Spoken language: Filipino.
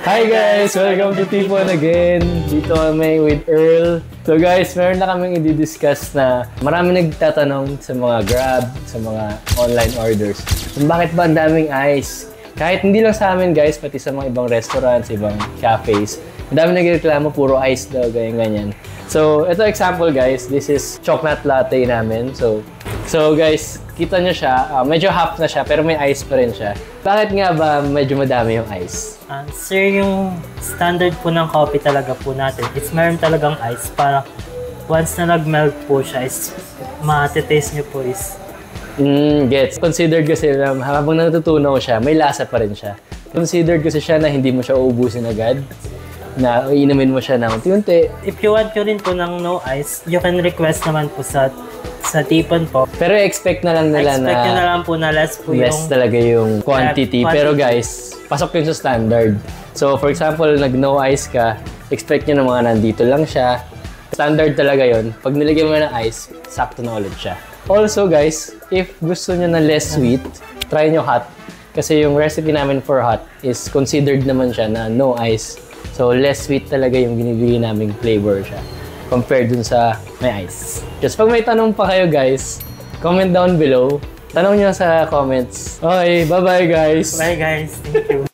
Hi guys! Welcome to Tipon again. Dito kami with Earl. So guys, meron na kaming i-discuss na marami nagtatanong sa mga Grab, sa mga online orders. Kung bakit ba ang daming ice? Kahit hindi lang sa amin guys, pati sa mga ibang restaurants, ibang cafes. Ang dami nagreklamo, puro ice daw, ganyan-ganyan. So, ito example guys, this is chocolate latte namin. So guys, kita nyo siya, medyo half na siya, pero may ice pa rin siya. Bakit nga ba medyo madami yung ice? Sir, yung standard po ng coffee talaga po natin, it's meron talagang ice para once na nag-melt po siya, is matitaste nyo po is... Gets. Considered kasi na habang natutunaw siya, may lasa pa rin siya. Considered kasi siya na hindi mo siya uubusin agad, na iinumin mo siya na unti-unti. If you want nyo rin po ng no ice, you can request naman po sa Tipon po. Pero expect na lang nila expect nyo na lang po na less po less talaga yung quantity. Pero guys, pasok yun sa standard. So for example, nag-no ice ka, expect nyo na mga nandito lang siya. Standard talaga yun. Pag nilagyan mo ng ice, sakto na ulit siya. Also guys, if gusto nyo na less sweet, try nyo hot. Kasi yung recipe namin for hot is considered naman siya na no ice. So less sweet talaga yung binibigay naming flavor siya compared dun sa may ice. Just pag may tanong pa kayo guys, comment down below. Tanong nyo sa comments. Okay, bye-bye guys! Bye guys, thank you!